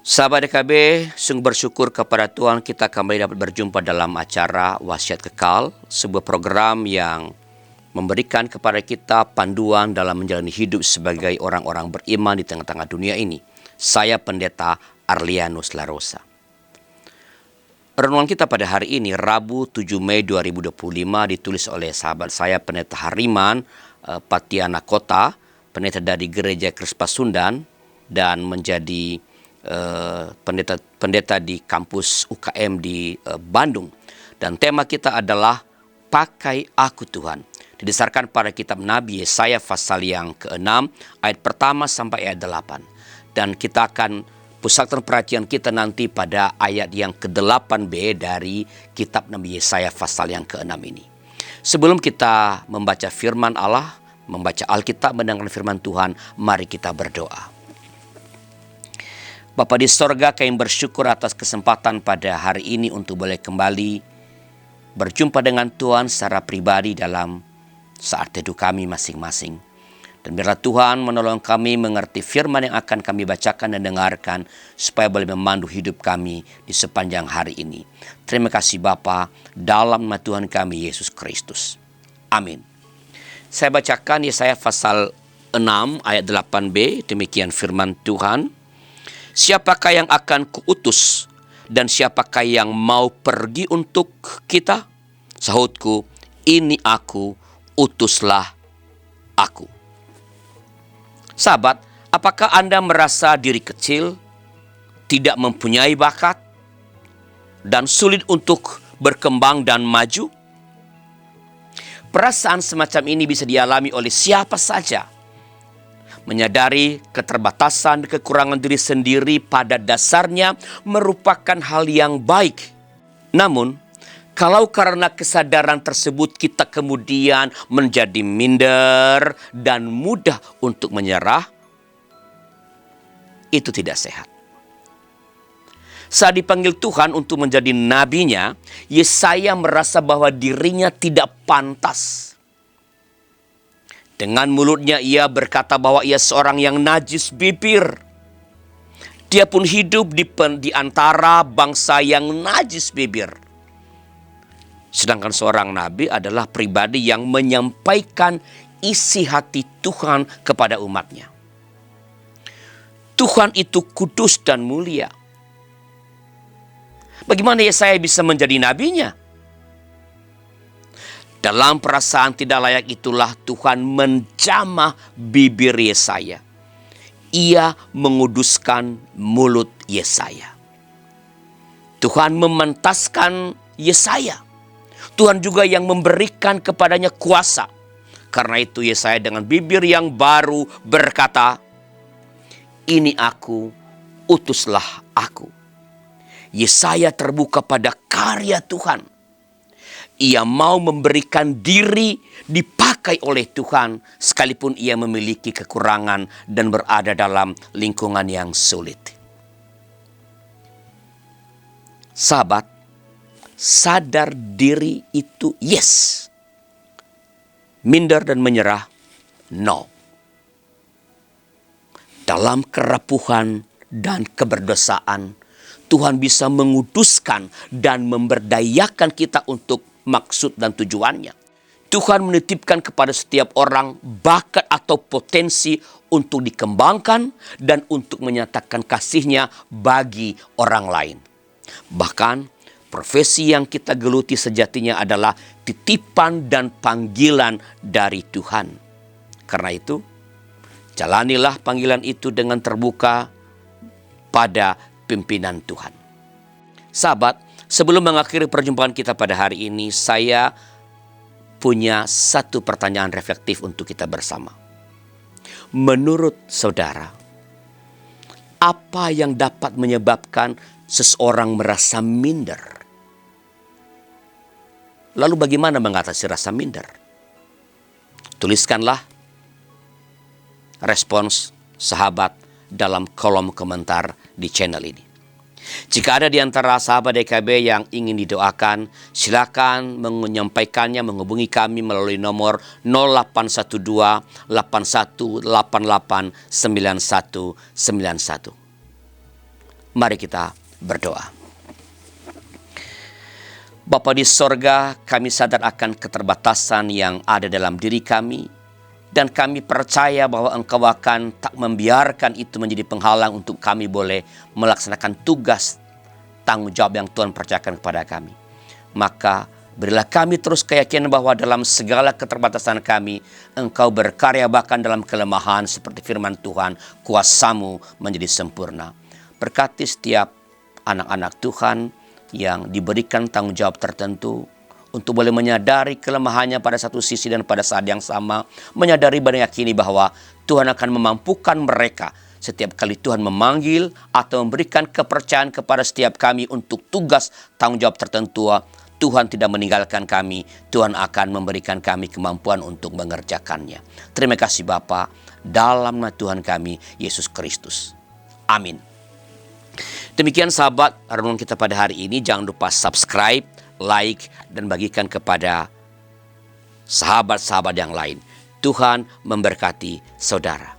Sahabat DKB, sungguh bersyukur kepada Tuhan kita kembali dapat berjumpa dalam acara Wasiat Kekal, sebuah program yang memberikan kepada kita panduan dalam menjalani hidup sebagai orang-orang beriman di tengah-tengah dunia ini. Saya Pendeta Arlianus Larosa. Renungan kita pada hari ini, Rabu 7 Mei 2025, ditulis oleh sahabat saya Pendeta Hariman Patiana Kota, pendeta dari Gereja Kristus Pasundan, dan menjadi pendeta di kampus UKM di Bandung. Dan tema kita adalah Pakai Aku Tuhan, didasarkan pada kitab Nabi Yesaya pasal yang ke-6 ayat pertama sampai ayat 8. Dan kita akan pusatkan perhatian kita nanti pada ayat yang ke-8b dari kitab Nabi Yesaya pasal yang ke-6 ini. Sebelum kita membaca firman Allah, membaca Alkitab, mendengarkan firman Tuhan, mari kita berdoa. Bapa di sorga, kami bersyukur atas kesempatan pada hari ini untuk boleh kembali berjumpa dengan Tuhan secara pribadi dalam saat teduh kami masing-masing. Dan biarlah Tuhan menolong kami mengerti firman yang akan kami bacakan dan dengarkan, supaya boleh memandu hidup kami di sepanjang hari ini. Terima kasih Bapa, dalam nama Tuhan kami Yesus Kristus. Amin. Saya bacakan Yesaya pasal 6 ayat 8b, demikian firman Tuhan. Siapakah yang akan kuutus dan siapakah yang mau pergi untuk kita? Sahutku, ini aku, utuslah aku. Sahabat, apakah Anda merasa diri kecil, tidak mempunyai bakat, dan sulit untuk berkembang dan maju? Perasaan semacam ini bisa dialami oleh siapa saja. Menyadari keterbatasan, kekurangan diri sendiri pada dasarnya merupakan hal yang baik. Namun, kalau karena kesadaran tersebut kita kemudian menjadi minder dan mudah untuk menyerah, itu tidak sehat. Saat dipanggil Tuhan untuk menjadi nabinya, Yesaya merasa bahwa dirinya tidak pantas. Dengan mulutnya ia berkata bahwa ia seorang yang najis bibir. Dia pun hidup di antara bangsa yang najis bibir. Sedangkan seorang nabi adalah pribadi yang menyampaikan isi hati Tuhan kepada umatnya. Tuhan itu kudus dan mulia. Bagaimana Yesaya bisa menjadi nabinya? Dalam perasaan tidak layak itulah Tuhan menjamah bibir Yesaya. Ia menguduskan mulut Yesaya. Tuhan memantaskan Yesaya. Tuhan juga yang memberikan kepadanya kuasa. Karena itu Yesaya dengan bibir yang baru berkata, ini aku, utuslah aku. Yesaya terbuka pada karya Tuhan. Ia mau memberikan diri dipakai oleh Tuhan sekalipun ia memiliki kekurangan dan berada dalam lingkungan yang sulit. Sahabat, sadar diri itu yes. Minder dan menyerah, no. Dalam kerapuhan dan keberdosaan, Tuhan bisa menguduskan dan memberdayakan kita untuk maksud dan tujuannya. Tuhan menitipkan kepada setiap orang bakat atau potensi untuk dikembangkan dan untuk menyatakan kasih-Nya bagi orang lain. Bahkan profesi yang kita geluti sejatinya adalah titipan dan panggilan dari Tuhan. Karena itu, jalanilah panggilan itu dengan terbuka pada pimpinan Tuhan. Sahabat, sebelum mengakhiri perjumpaan kita pada hari ini, saya punya satu pertanyaan reflektif untuk kita bersama. Menurut saudara, apa yang dapat menyebabkan seseorang merasa minder? Lalu bagaimana mengatasi rasa minder? Tuliskanlah respons sahabat dalam kolom komentar di channel ini. Jika ada di antara sahabat DKB yang ingin didoakan, silakan menyampaikannya, menghubungi kami melalui nomor 0812 8188 9191. Mari kita berdoa. Bapa di sorga, kami sadar akan keterbatasan yang ada dalam diri kami, dan kami percaya bahwa Engkau akan tak membiarkan itu menjadi penghalang untuk kami boleh melaksanakan tugas tanggung jawab yang Tuhan percayakan kepada kami. Maka berilah kami terus keyakinan bahwa dalam segala keterbatasan kami, Engkau berkarya bahkan dalam kelemahan, seperti firman Tuhan, kuasa-Mu menjadi sempurna. Berkati setiap anak-anak Tuhan yang diberikan tanggung jawab tertentu untuk boleh menyadari kelemahannya pada satu sisi, dan pada saat yang sama menyadari dan yakini bahwa Tuhan akan memampukan mereka setiap kali Tuhan memanggil atau memberikan kepercayaan kepada setiap kami untuk tugas tanggung jawab tertentu. Tuhan tidak meninggalkan kami, Tuhan akan memberikan kami kemampuan untuk mengerjakannya. Terima kasih Bapa, dalam nama Tuhan kami Yesus Kristus. Amin. Demikian sahabat renungan kita pada hari ini. Jangan lupa subscribe, like, dan bagikan kepada sahabat-sahabat yang lain. Tuhan memberkati saudara.